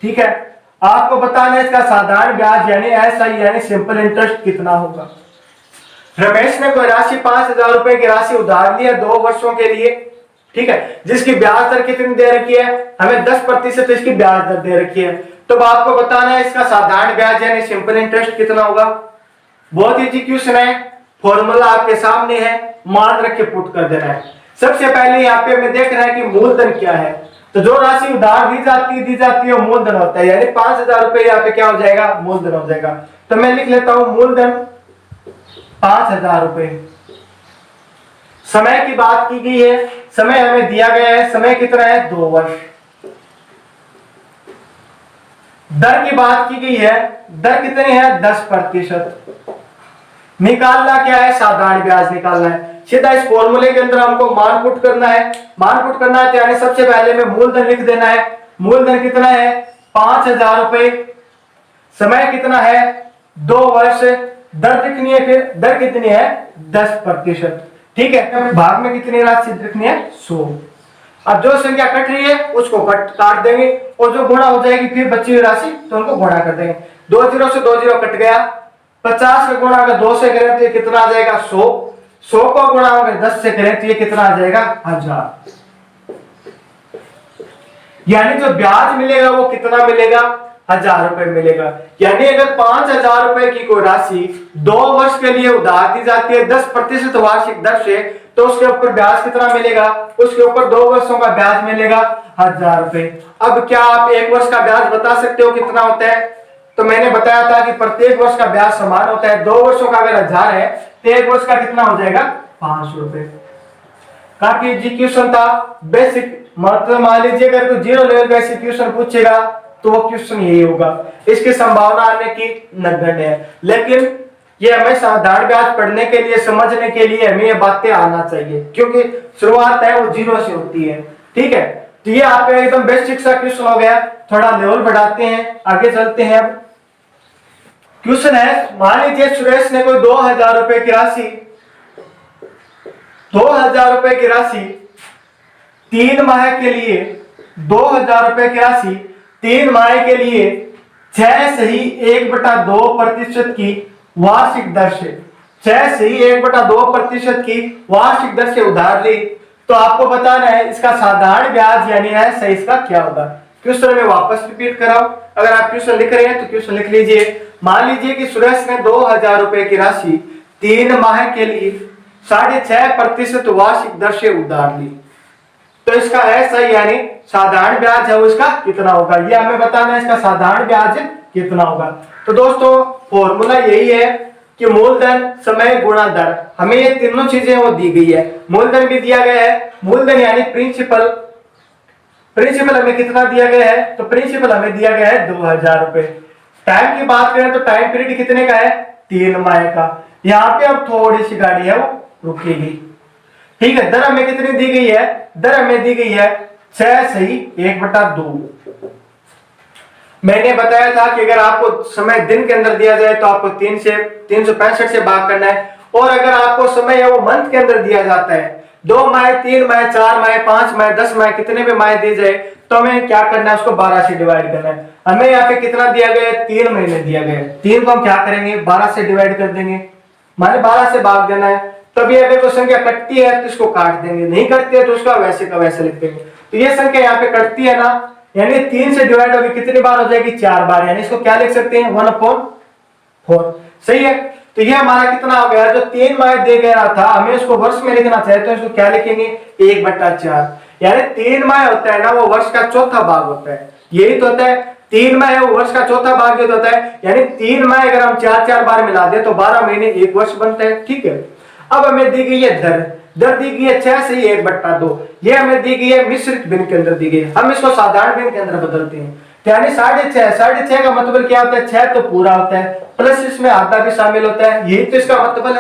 ठीक है, आपको बताना है इसका साधारण ब्याज यानी एसआई यानी सिंपल इंटरेस्ट कितना होगा। रमेश ने कोई राशि 5,000 रुपए की राशि उधार ली है 2 वर्षों के लिए, ठीक है, जिसकी ब्याज दर कितनी दे रखी है, हमें 10% इसकी ब्याज दर दे रखी है। तो आपको बताना है इसका साधारण ब्याज यानी सिंपल इंटरेस्ट कितना होगा। बहुत इजी क्वेश्चन है, फॉर्मूला आपके सामने है, मान रख के पुट कर देना है। सबसे पहले यहाँ पे हमें देखना है कि मूलधन क्या है। तो जो राशि उधार दी जाती है मूलधन होता है, यानी 5,000 रुपए यहाँ पे क्या हो जाएगा, मूलधन हो जाएगा। तो मैं लिख लेता हूं मूलधन 5,000 रुपए। समय की बात की गई है, समय हमें दिया गया है, समय कितना है, 2 वर्ष। दर की बात की गई है, दर कितनी है, 10%। निकालना क्या है, साधारण ब्याज निकालना है। सीधा इस फॉर्मूले के अंदर हमको मान पुट करना है। मान पुट करना है तो यानी सबसे पहले में मूलधन लिख देना है। मूलधन कितना है, 5,000 रुपए। समय कितना है, 2 वर्ष। दर कितनी है, फिर दर कितनी है, 10%। ठीक है, भाग में कितनी राशि रखनी है, 100। अब जो संख्या कट रही है उसको काट देंगे, और जो गुणा हो जाएगी फिर बची हुई राशि तो उनको गुणा कर देंगे। 2 0 से 2 0 कट गया। 50 का गुणा अगर 2 से करें तो ये कितना आ जाएगा, 100। 100 का गुणा अगर 10 से करें तो ये कितना आ जाएगा, 1000। यानी जो ब्याज मिलेगा वो कितना मिलेगा, 1000 रुपए मिलेगा। यानी अगर 5,000 रुपए की कोई राशि 2 वर्ष के लिए उधार दी जाती है 10% वार्षिक दर से, तो उसके ऊपर ब्याज कितना मिलेगा, उसके ऊपर 2 वर्षों का ब्याज मिलेगा 1000 रुपए। अब क्या आप 1 वर्ष का ब्याज बता सकते हो कितना होता है? तो मैंने बताया था कि प्रत्येक वर्ष का ब्याज समान होता है। 2 वर्षों का अगर 1000 है तो 1 वर्ष का कितना हो जाएगा, 500 रुपए। काफी इजी क्वेश्चन था, बेसिक। मतलब मान लीजिए अगर कोई 0 लेवल का ऐसे क्वेश्चन पूछेगा तो वो क्वेश्चन यही होगा। इसकी संभावना आने की नगण्य है, लेकिन ये हमें साधारण ब्याज पढ़ने के लिए, समझने के लिए हमें ये बातें आना चाहिए, क्योंकि शुरुआत है वो 0 से होती है। ठीक है, तो ये आपका एकदम बेसिक सा क्वेश्चन हो गया। थोड़ा लेवल बढ़ाते हैं, आगे चलते हैं। अब क्वेश्चन है, मान लीजिए सुरेश ने कोई 2000 रुपए की राशि 2000 रुपए की राशि 3 माह के लिए 2000 रुपए की राशि 3 माह के लिए 6 सही 1/2% की वार्षिक दर से 6 सही 1/2% की वार्षिक दर से उधार ली। तो आपको बताना है इसका साधारण ब्याज यानी है सही इसका क्या होगा। क्वेश्चन में वापस रिपीट कराओ, अगर आप क्वेश्चन लिख रहे हैं तो क्वेश्चन लिख लीजिए। मान लीजिए कि सुरेश ने 2000 रुपए की राशि 3 माह के लिए 6.5% वार्षिक दर से उधार ली। तो इसका ऐसा यानी साधारण ब्याज है वो इसका कितना होगा, ये हमें बताना है इसका साधारण ब्याज कितना होगा। तो दोस्तों फॉर्मूला यही है कि मूलधन समय गुणा दर, हमें ये तीनों चीजें वो दी गई है। मूलधन भी दिया गया है, मूलधन यानी प्रिंसिपल हमें कितना दिया गया है, तो प्रिंसिपल हमें दिया गया है 2000 रुपए। टाइम की बात करें तो टाइम पीरियड कितने का है, 3 माह का। यहाँ पे अब थोड़ी सी गाड़ी है वो रुकेगी, ठीक है। दर हमें कितनी दी गई है, दर हमें दी गई है 6 सही 1/2। मैंने बताया था कि अगर आपको समय दिन के अंदर दिया जाए तो आपको 365 से भाग करना है, और अगर आपको समय है वो मंथ के अंदर दिया जाता है, 2 माह 3 माह 4 माह 5 माह 10 माह कितने भी माह दिए जाए तो हमें क्या करना है, उसको 12 से डिवाइड करना है। हमें यहाँ पे कितना दिया गया है, 3 महीने दिया गया है। 3 को हम क्या करेंगे, 12 से डिवाइड कर देंगे, माने 12 से भाग देना है। तभी अगर कोई संख्या कटती है तो इसको काट देंगे, नहीं कटती है तो उसका वैसे का वैसे लिख देंगे। तो ये संख्या यहाँ पे कटती है ना, यानी 3 से डिवाइड होगी कितनी बार हो जाएगी, 4 बार, यानी इसको क्या लिख सकते हैं 1/4। सही है। तो ये हमारा कितना हो गया, जो 3 माह दे गया था हमें उसको वर्ष में लिखना चाहिए तो इसको क्या लिखेंगे 1/4, यानी 3 माह होता है ना वो वर्ष का चौथा भाग होता है, यही तो होता है 3 माह है वो वर्ष का चौथा भाग जो होता है, यानी 3 माह अगर हम 4 बार मिला दे तो 12 महीने 1 वर्ष बनता है, ठीक है। अब हमें दी गई है दर, दर दी गई है 6 से 1/2, ये हमें दी गई है मिश्रित भिन्न के अंदर दी गई है, हम इसको साधारण भिन्न के अंदर बदलते हैं, यानी 6.5 का मतलब क्या होता है, 6 तो पूरा होता है प्लस इसमें आधा भी शामिल होता है, यही तो इसका मतलब है।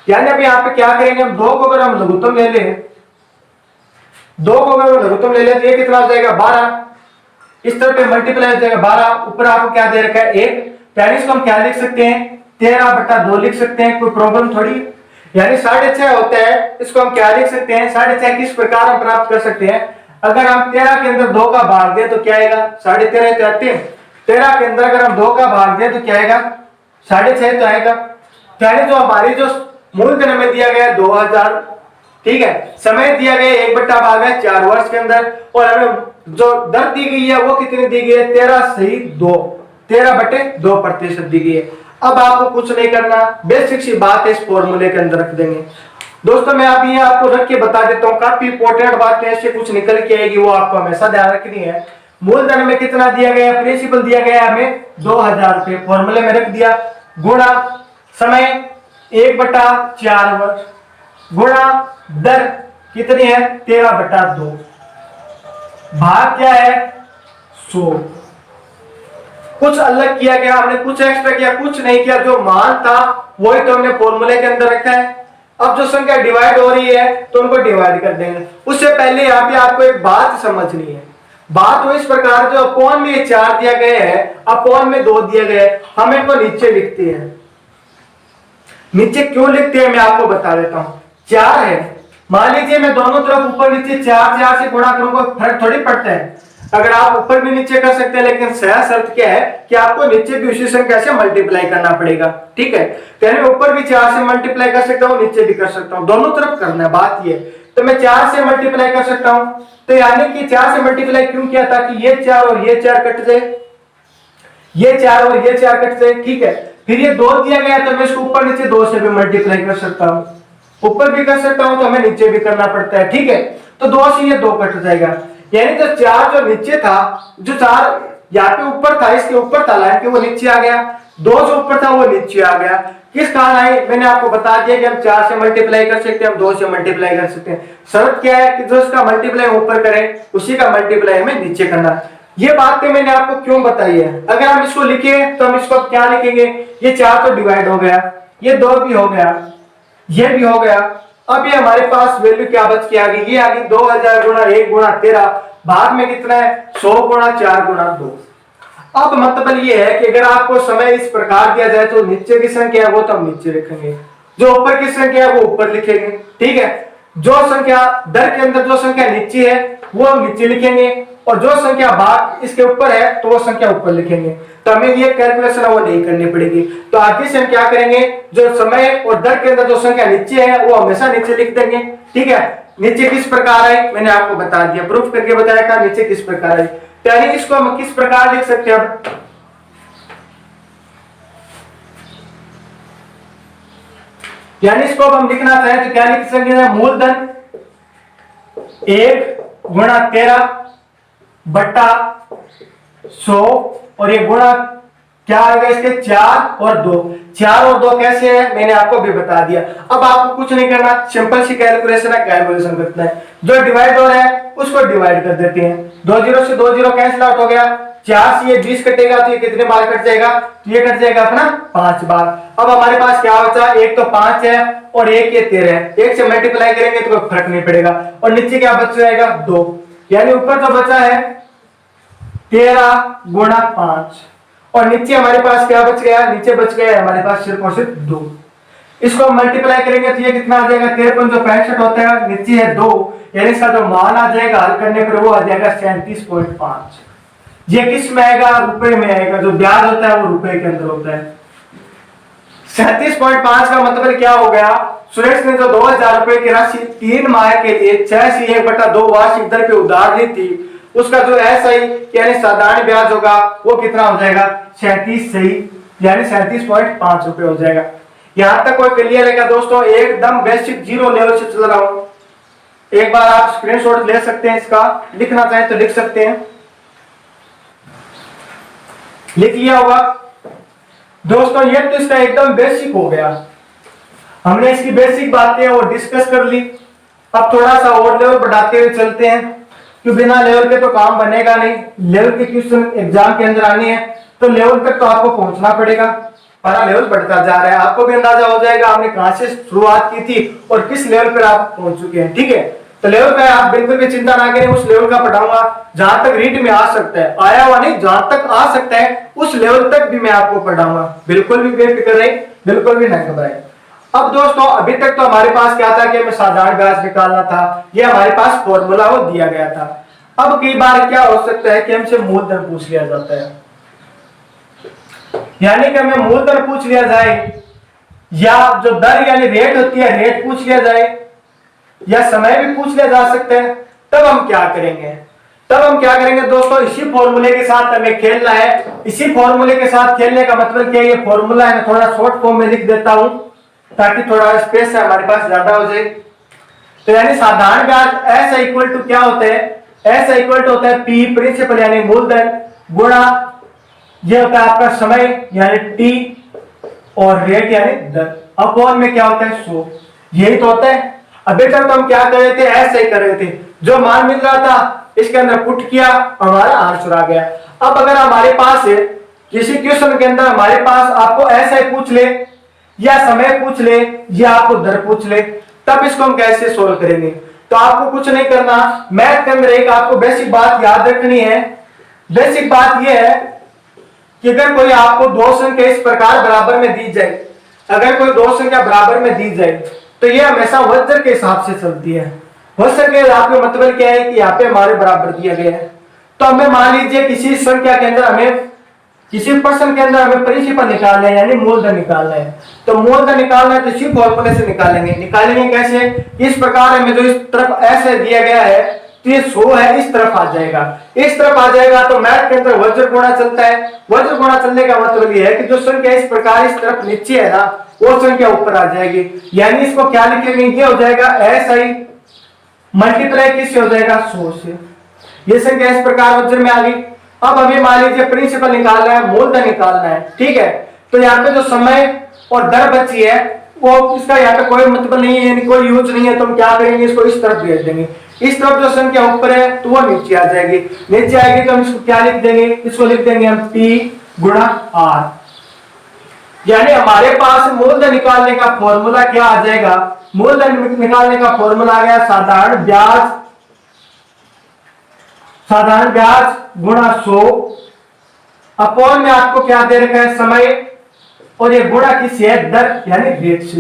यानी अब यहाँ पे क्या करेंगे, हम 2 को अगर हम लघुत्तम ले लें, 2 को अगर लघुत्तम ले लें तो ये कितना हो जाएगा 12, इस तरह पे मल्टीप्लाई हो जाएगा 12, ऊपर आपको क्या दे रखा है 1, यानी इसको हम क्या लिख सकते हैं 13/2 लिख सकते हैं, कोई प्रॉब्लम थोड़ी। यानी 6.5 होता है, इसको हम क्या लिख सकते हैं 6.5 किस प्रकार हम प्राप्त कर सकते हैं, अगर हम 13 के अंदर 2 का भाग दें तो क्या आएगा 13.5 तो आते हैं, 13 के अंदर अगर हम 2 का भाग दें तो क्या आएगा 6.5 तो आएगा। यानी जो हमारी जो मूलधन हमें दिया गया है 2000, ठीक है, समय दिया गया 1/4 वर्ष के अंदर, और हमें जो दर दी गई है वो कितनी दी गई है 13 सही 2, 13/2% दी गई है। अब आपको कुछ नहीं करना, बेसिक सी बात है, इस फॉर्मूले के अंदर रख देंगे। दोस्तों मैं अभी आपको रख के बता देता हूँ, काफी इंपॉर्टेंट बात है, इससे कुछ निकल के आएगी, वो आपको हमेशा ध्यान रखनी है। मूलधन में कितना दिया गया है, प्रिंसिपल दिया गया है हमें 2000 रुपए, फॉर्मूले में रख दिया, गुणा समय 1/4 वर्ष, गुणा दर कितनी है 13/2, भाग क्या है 100। कुछ अलग किया गया, हमने कुछ एक्स्ट्रा किया, कुछ नहीं किया, जो मान था वही तो हमने फॉर्मूले के अंदर रखा है। अब जो संख्या डिवाइड हो रही है तो उनको डिवाइड कर देंगे। उससे पहले यहाँ पे आपको एक बात समझनी है, बात वो इस प्रकार, जो अपॉन में 4 दिया गया है, अपॉन में 2 दिया गया है, हम इनको नीचे लिखते हैं। नीचे क्यों लिखते हैं मैं आपको बता देता हूं। 4 है, मान लीजिए मैं दोनों तरफ ऊपर नीचे 4 से गुणा करूंगा, फर्क थोड़ी पड़ता है। अगर आप ऊपर भी नीचे कर सकते हैं, लेकिन सही शर्त क्या है कि आपको नीचे भी उसी संख्या से मल्टीप्लाई करना पड़ेगा, ठीक है। यानी ऊपर भी 4 से मल्टीप्लाई कर सकता हूँ, नीचे भी कर सकता हूँ, दोनों तरफ करना है, बात ये। तो मैं 4 से मल्टीप्लाई कर सकता हूँ, तो यानी कि 4 से मल्टीप्लाई क्यों किया, ताकि ये 4 और ये 4 कट जाए, ये 4 और ये 4 कट जाए, ठीक है। फिर ये 2 दिया गया तो मैं इसको ऊपर नीचे 2 से भी मल्टीप्लाई कर सकता हूँ, ऊपर भी कर सकता हूँ तो हमें नीचे भी करना पड़ता है, ठीक है। तो 2 से ये 2 कट जाएगा, यानी जो 4 जो नीचे था, जो 4 यहाँ पे ऊपर था, इसके ऊपर था लाइन के, वो नीचे आ गया, 2 जो ऊपर था वो नीचे आ गया। किस कारण आई, मैंने आपको बता दिया कि हम 4 से मल्टीप्लाई कर सकते हैं, हम 2 से मल्टीप्लाई कर सकते हैं। शर्त क्या है कि जो इसका मल्टीप्लाई ऊपर करें उसी का मल्टीप्लाई हमें नीचे करना। ये बातें मैंने आपको क्यों बताई है। अगर हम इसको लिखे तो हम इसको क्या लिखेंगे, ये 4 तो डिवाइड हो गया, ये 2 भी हो गया, ये भी हो गया। अब ये हमारे पास वैल्यू क्या बच के आ गई, ये आ गई 2000 गुणा 1 गुणा 13, भाग में कितना है 100 गुणा 4 गुणा 2। अब मतलब ये है कि अगर आपको समय इस प्रकार दिया जाए तो नीचे की संख्या है वो तो हम नीचे लिखेंगे, जो ऊपर की संख्या है वो ऊपर लिखेंगे, ठीक है। जो संख्या दर के अंदर जो संख्या नीचे है वो हम नीचे लिखेंगे, और जो संख्या भाग इसके ऊपर है तो वो संख्या ऊपर लिखेंगे। तो हमें ये कैलकुलेशन वो नहीं करनी पड़ेगी। तो आगे से हम क्या करेंगे, जो समय और दर के अंदर जो संख्या नीचे है वो हमेशा नीचे लिख देंगे, ठीक है। नीचे किस प्रकार है मैंने आपको बता दिया, प्रूफ करके बताया था नीचे किस प्रकार है। तो यानी इसको हम किस प्रकार लिख सकते हैं, अब यानी इसको अब हम लिखना चाहे तो क्या लिख सकते हैं, मूलधन 1 गुणा 13/100, और ये गुणा क्या आएगा इसके 4 और 2, 4 और 2 कैसे है मैंने आपको भी बता दिया। अब आपको कुछ नहीं करना, सिंपल सी कैलकुलेशन है, कैलकुलेशन करना है। जो डिवाइड हो रहा है उसको डिवाइड कर देते हैं, 2 0 से 2 0 कैंसिल आउट हो गया, 4 से ये 20 कटेगा तो ये कितने बार कट जाएगा, तो ये कट जाएगा अपना 5 बार। अब हमारे पास क्या बचा, एक तो 5 है और एक ये 13 है, एक से मल्टीप्लाई करेंगे तो कोई फर्क नहीं पड़ेगा। और नीचे क्या बच जाएगा 2, यानी ऊपर तो बचा है 13 गुणा 5 और नीचे हमारे पास क्या बच गया, नीचे बच गया हमारे पास सिर्फ और सिर्फ 2। इसको मल्टीप्लाई करेंगे तो ये कितना आ जाएगा, 13 होता है, नीचे है 2, यानी इसका जो मान आ जाएगा हल करने पर वो आ जाएगा 37.5। ये किस में आएगा, रुपए में आएगा, जो ब्याज होता है वो रुपए के अंदर होता है। 37.5 का मतलब क्या हो गया, सुरेश ने जो 2000 रुपए की राशि 3 माह के लिए 6/1/2 वार्षिक दर पे उधार ली थी, उसका जो एसआई यानी साधारण ब्याज होगा वो कितना हो जाएगा, 37 सही, यानी 37.5 रुपए हो जाएगा। यहां तक कोई क्लियर है क्या दोस्तों, एकदम बेसिक जीरो लेवल से चल रहा हूं। एक बार आप स्क्रीनशॉट ले सकते हैं, इसका लिखना चाहें तो लिख सकते हैं, लिख लिया होगा दोस्तों। ये तो इसका एकदम बेसिक हो गया, हमने इसकी बेसिक बातें और डिस्कस कर ली। अब थोड़ा सा और लेवल बढ़ाते हुए चलते हैं, क्योंकि बिना लेवल के तो काम बनेगा नहीं। लेवल के क्वेश्चन एग्जाम के अंदर आने हैं तो लेवल तक तो आपको पहुंचना पड़ेगा। हमारा लेवल बढ़ता जा रहा है, आपको भी अंदाजा हो जाएगा हमने कहां से शुरुआत की थी और किस लेवल पर आप पहुंच चुके हैं। ठीक है, तो लेवल पे आप बिल्कुल भी चिंता ना करें, उस लेवल का पढ़ाऊंगा जहां तक रीड में आ सकता है, आया हुआ नहीं, जहां तक आ सकता है उस लेवल तक भी मैं आपको पढ़ाऊंगा। बिल्कुल भी बेफिक्र रहे, बिल्कुल भी नहीं घबराए। अब दोस्तों अभी तक तो हमारे पास क्या था कि हमें साधारण ब्याज निकालना था, ये हमारे पास फॉर्मूला वो दिया गया था। अब कई बार क्या हो सकता है कि हमसे मूलधन पूछ लिया जाता है, यानी कि हमें मूलधन पूछ लिया जाए या जो दर यानी रेट होती है रेट पूछ लिया जाए या समय भी पूछ लिया जा सकता है। तब हम क्या करेंगे, तब हम क्या करेंगे दोस्तों, इसी फॉर्मूले के साथ हमें खेलना है। इसी फॉर्मूले के साथ खेलने का मतलब क्या है, ये फॉर्मूला है, मैं थोड़ा शॉर्ट फॉर्म में लिख देता हूं ताकि थोड़ा स्पेस हमारे पास ज्यादा हो जाए। तो यानी साधारण ब्याज एस इक्वल टू क्या होता है, एस इक्वल टू होता है पी प्रिंसिपल यानी मूलधन गुणा ये होता है आपका समय यानी टी और रेट यानी दर, अपॉन में क्या होता है 100। यही तो होता है। अभी तक तो हम क्या कर रहे थे, ऐसे ही कर रहे थे, जो मान मिल रहा था इसके अंदर पुट किया, हमारा आंसर आ गया। अब अगर हमारे पास है किसी क्वेश्चन के अंदर हमारे पास आपको ऐसा ही पूछ ले या समय पूछ ले या आपको दर पूछ ले, तब इसको हम कैसे सोल्व करेंगे। तो आपको कुछ नहीं करना, मैथ के अंदर एक आपको बेसिक बात याद रखनी है। बेसिक बात यह है कि अगर कोई आपको दो संख्या इस प्रकार बराबर में दी जाए, अगर कोई दो संख्या बराबर में दी जाए तो ये हमेशा वज्र के हिसाब से चलती है। वज्र के हिसाब में मतलब क्या है कि यहाँ पे हमारे बराबर दिया गया है, तो हमें मान लीजिए किसी संख्या के अंदर हमें किसी प्रश्न के अंदर हमें प्रिंसिपल निकालना है यानी मूलधन निकालना है। तो मूलधन निकालना है तो इसी फॉर्मूले से निकालेंगे कैसे, इस प्रकार हमें जो इस तरफ ऐसे दिया गया है तो ये 100 है, इस तरफ आ जाएगा, इस तरफ आ जाएगा। तो मैथ के अंदर वज्र गुणा चलता है। वज्र गुणा चलने का मतलब ये है कि जो संख्या इस प्रकार इस तरफ नीचे है ना, वो संख्या ऊपर आ जाएगी। यानी इसको क्या लिखेंगे, ये हो जाएगा एस आई मल्टीप्लाई किससे हो जाएगा 100 से। ये संख्या इस प्रकार वज्र में आ गई। अब हमें मान लीजिए प्रिंसिपल निकालना है, मूलधन निकालना है, ठीक है। तो यहाँ पे जो समय और दर बची है वो इसका यहाँ पे कोई मतलब नहीं है, यानी कोई यूज नहीं है, तो हम क्या करेंगे, इसको इस तरफ भेज देंगे। इस तरफ जो संख्या ऊपर है तो वो नीचे आ जाएगी, नीचे आएगी तो हम इसको क्या लिख देंगे, इसको लिख देंगे हम P गुणा R। यानी हमारे पास मूलधन निकालने का फॉर्मूला क्या आ जाएगा, मूलधन निकालने का फॉर्मूला आ गया साधारण ब्याज गुणा 100 अपॉन में आपको क्या दे रखा है समय और ये गुणा किसी है दर यानी रेट से।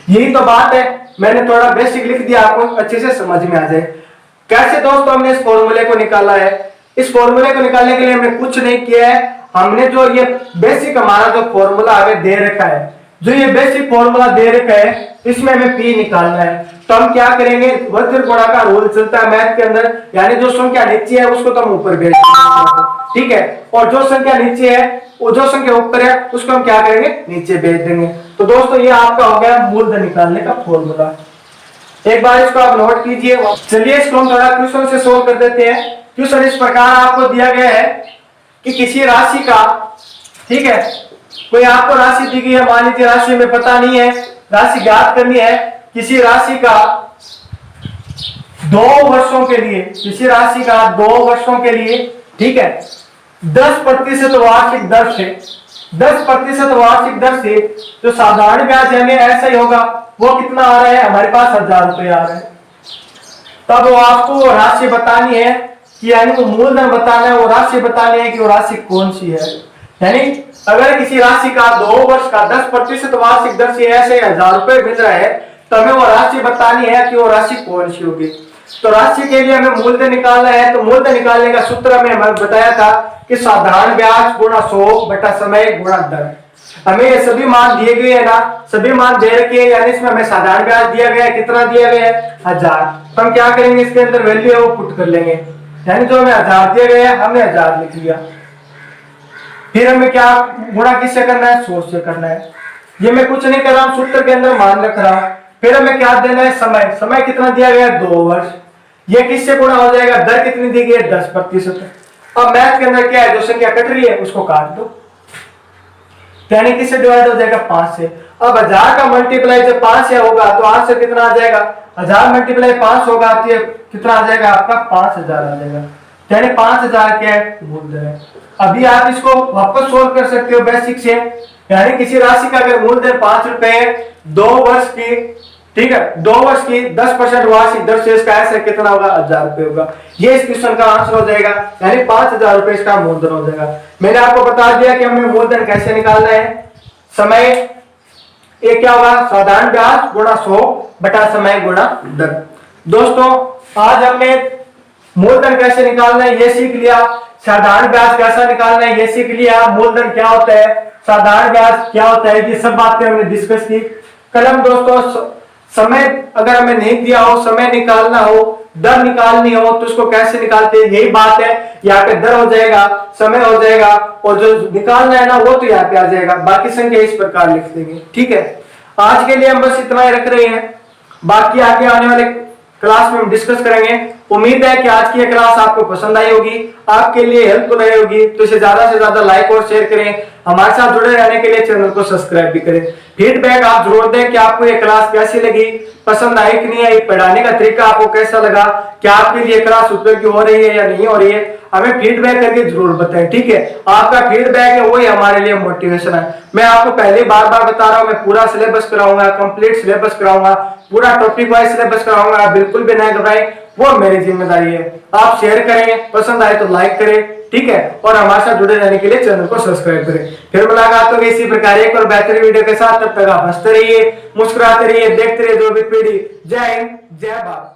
यही तो बात है, मैंने थोड़ा बेसिक लिख दिया, आपको अच्छे से समझ में आ जाए। कैसे दोस्तों हमने इस फॉर्मूले को निकाला है। इस फॉर्मूले को निकालने के लिए हमने कुछ नहीं किया है, हमने जो ये बेसिक हमारा जो फॉर्मूला हमें दे रखा है, जो ये बेसिक फॉर्मूला दे रखा है इसमें हमें P निकालना है। तो हम क्या करेंगे, वज्र गुणा का रूल चलता है मैथ के अंदर, यानी जो संख्या नीचे है उसको तो हम ऊपर भेज देंगे, ठीक है, और जो संख्या नीचे है वो जो संख्या ऊपर है उसको हम क्या करेंगे, नीचे भेज देंगे। तो दोस्तों ये आपका हो गया मूलधन निकालने का फॉर्मूला। एक बार इसको आप नोट कीजिए। चलिए इसको हम थोड़ा क्वेश्चन से सोल्व कर देते हैं। क्वेश्चन इस प्रकार आपको दिया गया है कि किसी राशि का, ठीक है, कोई आपको राशि दी गई है, मान लीजिए राशि हमें पता नहीं है, राशि ज्ञात करनी है। किसी राशि का 2 वर्षों के लिए, किसी राशि का 2 वर्षों के लिए, ठीक है, 10% वार्षिक दर से, 10% वार्षिक दर से जो साधारण ब्याज है हमें ऐसा ही होगा, वो कितना आ रहा है हमारे पास 1000 रुपये आ रहा है। तब वो आपको राशि बतानी है कि यानी वो मूलधन बताना है, वो राशि बतानी है कि वो राशि कौन सी है। यानी अगर किसी राशि का 2 वर्ष का 10% वार्षिक दर से ऐसे 1000 रुपये मिल रहा है तो हमें वो राशि बतानी है कि वो राशि कौन सी होगी। तो राशि के लिए हमें मूलधन निकालना है, तो मूलधन निकालने का सूत्र हमें बताया था कि साधारण ब्याज गुणा 100 बटा समय गुणा दर। हमें ये सभी मान दिए गए है ना, सभी मान दे रखे हैं, यानी इसमें हमें साधारण ब्याज दिया गया है, कितना दिया गया है 1000। तो हम क्या करेंगे, इसके अंदर वैल्यू है वो पुट कर लेंगे, यानी जो हमें 1000 दिया गया है हमने 1000 लिख लिया। फिर हमें क्या गुणा किससे करना है, 100 से करना है। ये मैं कुछ नहीं कर रहा हूं, सूत्र के अंदर मान रख रहा हूं। फिर हमें क्या देना है, समय, समय कितना दिया गया है 2 वर्ष। ये किससे गुणा हो जाएगा, दर कितनी दी गई है 10%। अब मैथ के अंदर क्या है, जो संख्या कट रही है उसको काट दो, यानी किससे डिवाइड हो जाएगा 5 से। अब 1000 का मल्टीप्लाई जब 5 से होगा तो 8 से कितना आ जाएगा, 1000 मल्टीप्लाई 5 होगा तो ये कितना आ जाएगा आपका 5000 आ जाएगा, यानी 5000 क्या है मूलधन है। अभी आप इसको वापस सोल्व कर सकते हो बेसिक से, यानी किसी राशि का अगर मूलधन 5 रुपए है 2 वर्ष की, ठीक है 2 वर्ष की 10% वार्षिक दर से इसका ऐसा कितना होगा 1000 रुपए होगा। ये इस क्वेश्चन का आंसर हो जाएगा, यानी 5000 रुपए इसका मूलधन हो जाएगा। मैंने आपको बता दिया कि हमें मूलधन कैसे निकालना है। समय ये क्या होगा, साधारण ब्याज गुणा 100 बटा समय गुणा दर। दोस्तों आज हमने मूलधन कैसे निकालना है ये सीख लिया, साधारण ब्याज कैसा निकालना है ये सीख लिया, मूलधन क्या होता है, साधारण ब्याज क्या होता है, ये सब बातें हमने डिस्कस की। कलम दोस्तों समय अगर हमें नहीं दिया हो, समय निकालना हो, दर निकालनी हो तो उसको कैसे निकालते हैं, यही बात है। यहाँ पे दर हो जाएगा, समय हो जाएगा और जो निकालना है ना वो तो यहाँ पे आ जाएगा, बाकी संख्या इस प्रकार लिख देंगे। ठीक है, आज के लिए हम बस इतना ही रख रहे हैं, बाकी आगे आने वाले क्लास में हम डिस्कस करेंगे। उम्मीद है कि आज की ये क्लास आपको पसंद आई होगी, आपके लिए हेल्पफुल रही होगी, तो इसे ज्यादा से ज्यादा लाइक और शेयर करें। हमारे साथ जुड़े रहने के लिए चैनल को सब्सक्राइब भी करें। फीडबैक आप जरूर दें कि आपको ये क्लास कैसी लगी, पसंद आई कि नहीं आई, पढ़ाने का तरीका आपको कैसा लगा, क्या आपके लिए क्लास उपयोगी हो रही है या नहीं हो रही है, हमें फीडबैक करके जरूर बताएं। ठीक है, आपका फीडबैक है वही हमारे लिए मोटिवेशन है। मैं आपको पहले बार बार बता रहा हूं, मैं पूरा सिलेबस कराऊंगा, कंप्लीट सिलेबस कराऊंगा, पूरा टॉपिक वाइज सिलेबस कराऊंगा, आप बिल्कुल भी नहीं घबराएं, वो मेरी जिम्मेदारी है। आप शेयर करें, पसंद आए तो लाइक करें, ठीक है, और हमारे साथ जुड़े रहने के लिए चैनल को सब्सक्राइब करें। फिर मुलाकात होगी इसी प्रकार एक और बेहतरीन वीडियो के साथ, तब तक आप हंसते रहिए, मुस्कुराते रहिए, देखते रहिए जो भी पीढ़ी। जय हिंद, जय भारत।